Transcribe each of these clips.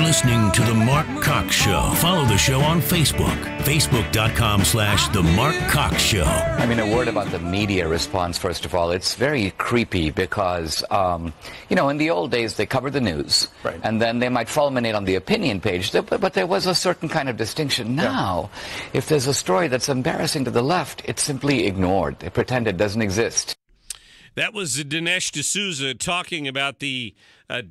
listening to The Mark Cox Show. Follow the show on Facebook. Facebook.com/The Mark Cox Show. I mean, a word about the media response, first of all. It's very creepy because, in the old days, they covered the news. Right. And then they might fulminate on the opinion page. But there was a certain kind of distinction. Now, if there's a story that's embarrassing to the left, it's simply ignored. They pretend it doesn't exist. That was Dinesh D'Souza talking about the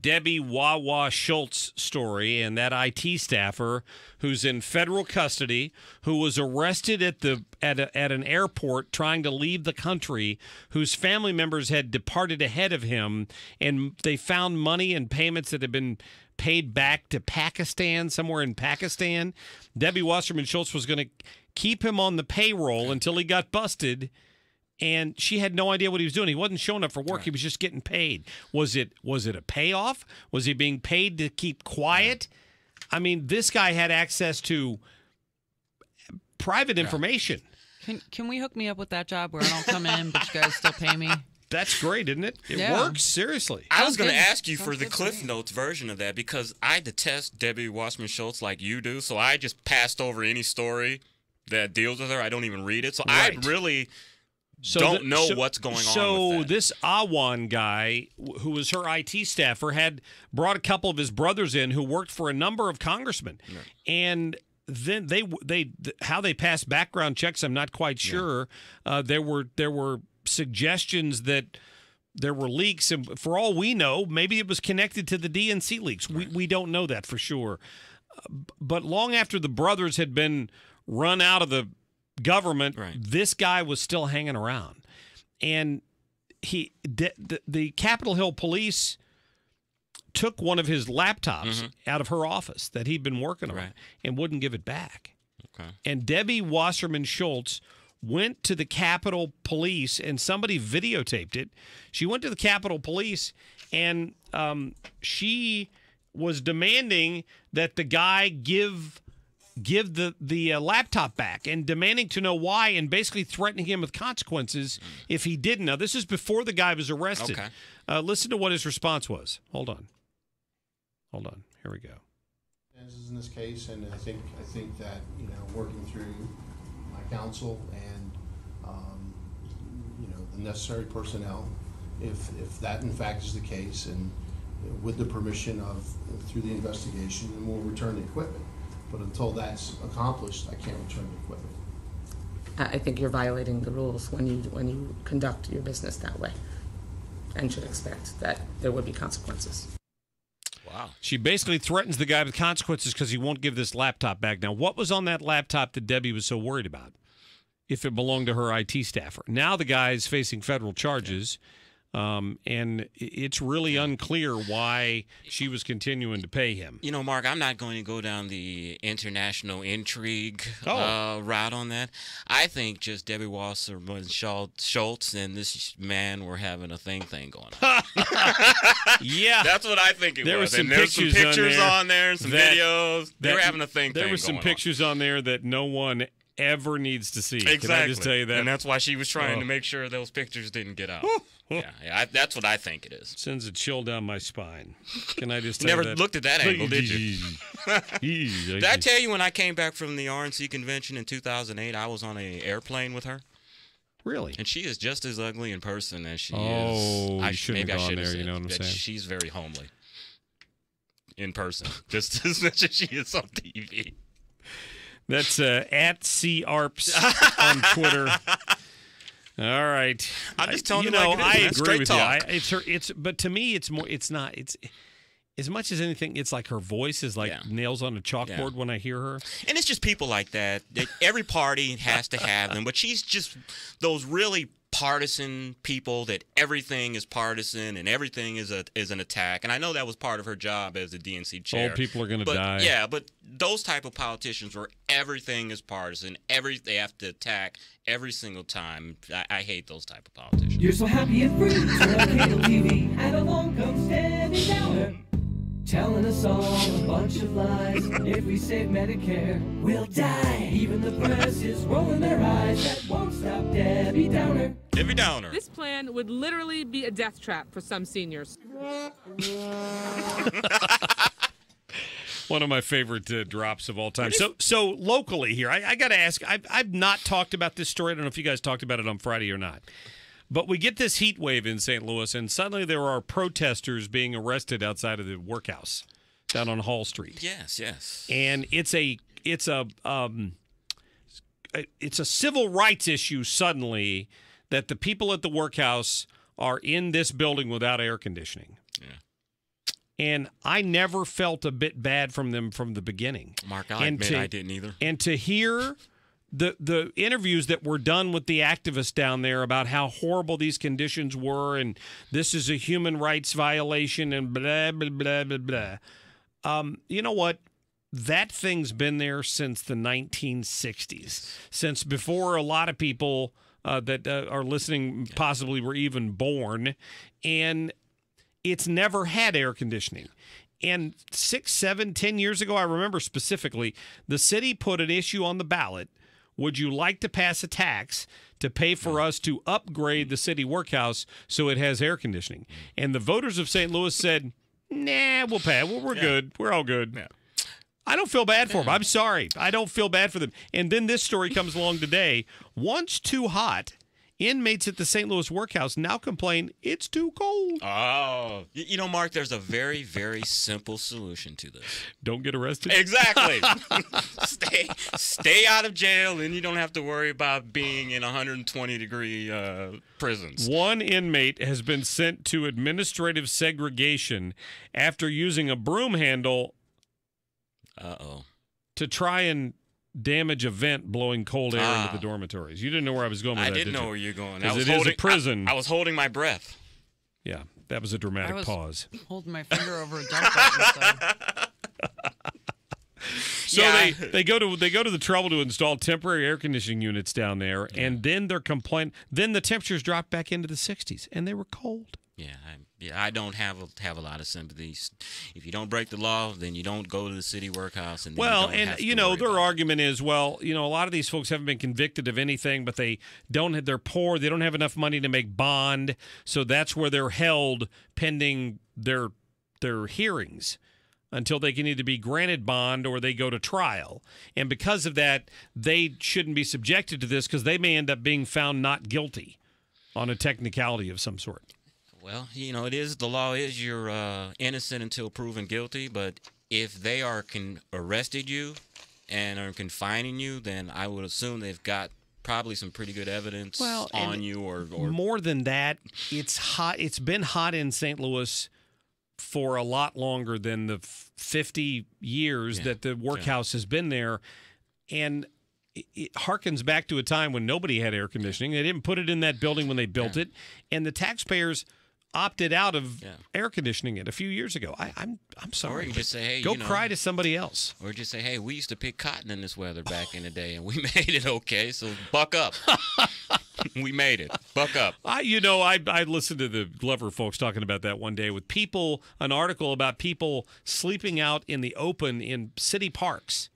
Debbie Wawa Schultz story and that IT staffer who's in federal custody, who was arrested at an airport trying to leave the country, whose family members had departed ahead of him, and they found money and payments that had been paid back to Pakistan, somewhere in Pakistan. Debbie Wasserman Schultz was going to keep him on the payroll until he got busted. And she had no idea what he was doing. He wasn't showing up for work. He was just getting paid. Was it a payoff? Was he being paid to keep quiet? I mean, this guy had access to private information. Can we hook me up with that job where I don't come in, but you guys still pay me? That's great, isn't it? It works, seriously. I was going to ask you for the Cliff Notes version of that because I detest Debbie Wasserman Schultz like you do, so I just passed over any story that deals with her. I don't even read it. So I really... don't know what's going on with that. So this Awan guy, who was her IT staffer, had brought a couple of his brothers in who worked for a number of congressmen. Yeah. And then how they passed background checks, I'm not quite sure. Yeah. There were suggestions that there were leaks, and for all we know, maybe it was connected to the DNC leaks. Right. We don't know that for sure. But long after the brothers had been run out of the government, this guy was still hanging around, and the Capitol Hill police took one of his laptops out of her office that he'd been working on and wouldn't give it back. Okay. And Debbie Wasserman Schultz went to the Capitol Police, and somebody videotaped it. She went to the Capitol Police, and she was demanding that the guy give the laptop back and demanding to know why and basically threatening him with consequences if he didn't. Now, this is before the guy was arrested. Okay. Listen to what his response was. Hold on. Here we go. This is in this case, and I think that, working through my counsel and, the necessary personnel, if that in fact is the case, and with the permission of, through the investigation, then we'll return the equipment. But until that's accomplished, I can't return the equipment. I think you're violating the rules when you conduct your business that way, and should expect that there would be consequences. Wow. She basically threatens the guy with consequences because he won't give this laptop back. Now, what was on that laptop that Debbie was so worried about? If it belonged to her IT staffer. Now the guy is facing federal charges. And it's really unclear why she was continuing to pay him. Mark, I'm not going to go down the international intrigue route on that. I think just Debbie Wasserman Schultz and this man were having a thing going on. Yeah. That's what I think it was. There were some pictures on there and some videos. They were having a thing There were some pictures on there that no one ever needs to see. Exactly. Can I just tell you that? And that's why she was trying to make sure those pictures didn't get out. That's what I think it is. Sends a chill down my spine. Can I just tell Never you that? looked at that angle, did you? Did I tell you when I came back from the RNC convention in 2008, I was on an airplane with her? Really? And she is just as ugly in person as she is. Oh, you shouldn't have gone there, you know what I'm saying? She's very homely in person, just as much as she is on TV. That's at CArps on Twitter. All right. I'm just telling you, I agree with you. But to me, it's more. It's not. It's as much as anything. It's like her voice is like nails on a chalkboard when I hear her. And it's just people like that. Every party has to have them, but she's just those really partisan people that everything is partisan and everything is an attack. And I know that was part of her job as the DNC chair. Old people are going to die. Yeah, but those type of politicians where everything is partisan, they have to attack every single time. I hate those type of politicians. You're so happy and free, turn on cable TV, and along comes Debbie Downer, telling us all a bunch of lies. If we save Medicare, we'll die. Even the press is rolling their eyes. That won't stop Debbie Downer. Debbie Downer. This plan would literally be a death trap for some seniors. One of my favorite drops of all time. So locally here, I got to ask, I've not talked about this story. I don't know if you guys talked about it on Friday or not. But we get this heat wave in St. Louis, and suddenly there are protesters being arrested outside of the Workhouse down on Hall Street. Yes. And it's a civil rights issue suddenly that the people at the Workhouse are in this building without air conditioning. Yeah. And I never felt a bit bad from them from the beginning. Mark, I admit I didn't either. And to hear the interviews that were done with the activists down there about how horrible these conditions were and this is a human rights violation and blah, blah, blah, blah, blah. You know what? That thing's been there since the 1960s, since before a lot of people that are listening possibly were even born, and it's never had air conditioning. And 6, 7, 10 years ago, I remember specifically, the city put an issue on the ballot. Would you like to pass a tax to pay for us to upgrade the city workhouse so it has air conditioning? And the voters of St. Louis said, nah, we'll pay. We're good. We're all good. Yeah. I don't feel bad for them. I'm sorry. I don't feel bad for them. And then this story comes along today. Once too hot, inmates at the St. Louis Workhouse now complain it's too cold. Oh. You know, Mark, there's a very, very simple solution to this. Don't get arrested? Exactly. Stay out of jail, and you don't have to worry about being in 120-degree prisons. One inmate has been sent to administrative segregation after using a broom handle to try and damage a vent blowing cold air into the dormitories. You didn't know where I was going with that, I didn't did know you? where you're going. Because it is a prison. I was holding my breath. Yeah, that was a dramatic pause. Holding my finger over a dump button. So they go to the trouble to install temporary air conditioning units down there, and then they're Then the temperatures dropped back into the 60s, and they were cold. I don't have a lot of sympathies. If you don't break the law, then you don't go to the city workhouse. And their argument is, a lot of these folks haven't been convicted of anything, but they're poor, they don't have enough money to make bond, so that's where they're held pending their hearings until they can either be granted bond or they go to trial. And because of that, they shouldn't be subjected to this because they may end up being found not guilty on a technicality of some sort. Well, the law is you're innocent until proven guilty, but if they are arrested you and are confining you, then I would assume they've got probably some pretty good evidence on you or more than that, it's hot. It's been hot in St. Louis for a lot longer than the 50 years that the workhouse has been there. And it harkens back to a time when nobody had air conditioning. They didn't put it in that building when they built it. And the taxpayers opted out of air conditioning it a few years ago. I'm sorry. Or you just say, hey, go cry to somebody else. Or just say, hey, we used to pick cotton in this weather back in the day, and we made it okay, so buck up. We made it. Buck up. I listened to the Glover folks talking about that one day with an article about people sleeping out in the open in city parks.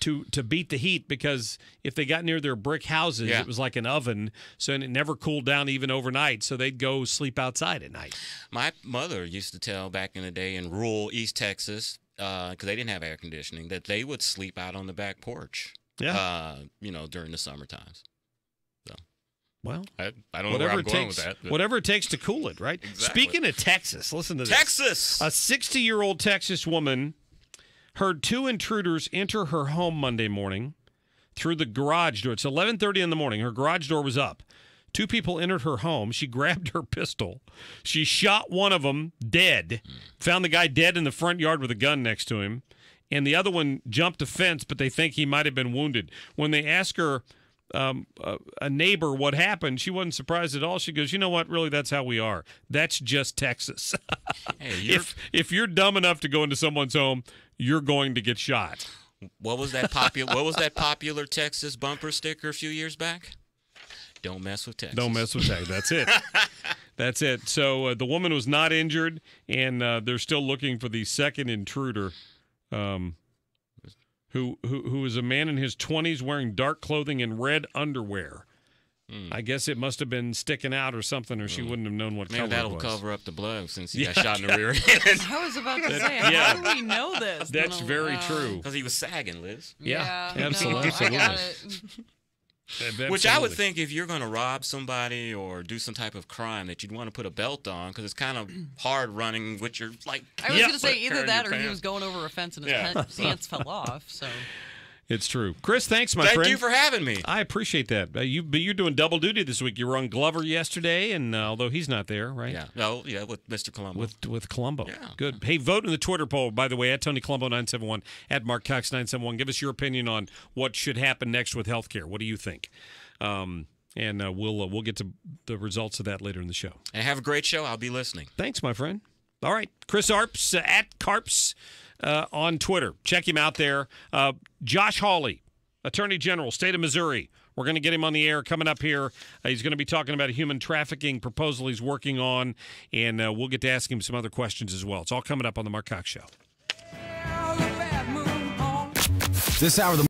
To beat the heat, because if they got near their brick houses, it was like an oven, so it never cooled down even overnight, so they'd go sleep outside at night. My mother used to tell back in the day in rural East Texas, because they didn't have air conditioning, that they would sleep out on the back porch during the summer times. So, well, I don't know where I'm going with that. Whatever it takes to cool it, right? Exactly. Speaking of Texas, listen to this. Texas! A 60-year-old Texas woman heard two intruders enter her home Monday morning through the garage door. It's 11:30 in the morning. Her garage door was up. Two people entered her home. She grabbed her pistol. She shot one of them dead, found the guy dead in the front yard with a gun next to him, and the other one jumped a fence, but they think he might have been wounded. When they ask her, a neighbor, what happened, she wasn't surprised at all. She goes, you know what, really, that's how we are. That's just Texas. Hey, if you're dumb enough to go into someone's home, you're going to get shot. What was that popular Texas bumper sticker a few years back? Don't mess with Texas. Don't mess with Texas. That's it. That's it. So the woman was not injured, and they're still looking for the second intruder, who is a man in his 20s wearing dark clothing and red underwear. I guess it must have been sticking out or something, or she wouldn't have known what color Maybe that'll it was. cover up the blood since he got shot in the rear end. I was about to say, how do we know this? That's very true. Because he was sagging, Liz. Yeah, no, absolutely. I got it. Which I would think if you're going to rob somebody or do some type of crime that you'd want to put a belt on because it's kind of hard running with your, like... I was going to say either that or he pants. was going over a fence and his pants fell off, so... It's true. Chris, thanks, my friend. Thank you for having me. I appreciate that. You're doing double duty this week. You were on Glover yesterday, and although he's not there, right? Yeah. With Mr. Colombo. With Colombo. Yeah. Good. Hey, vote in the Twitter poll, by the way, at Tony Colombo 971, at Mark Cox 971. Give us your opinion on what should happen next with healthcare. What do you think? And we'll get to the results of that later in the show. And have a great show. I'll be listening. Thanks, my friend. All right. Chris Arps at Carps on Twitter. Check him out there. Josh Hawley, Attorney General, State of Missouri. We're going to get him on the air coming up here. He's going to be talking about a human trafficking proposal he's working on, and we'll get to ask him some other questions as well. It's all coming up on the Mark Cox Show. This hour of the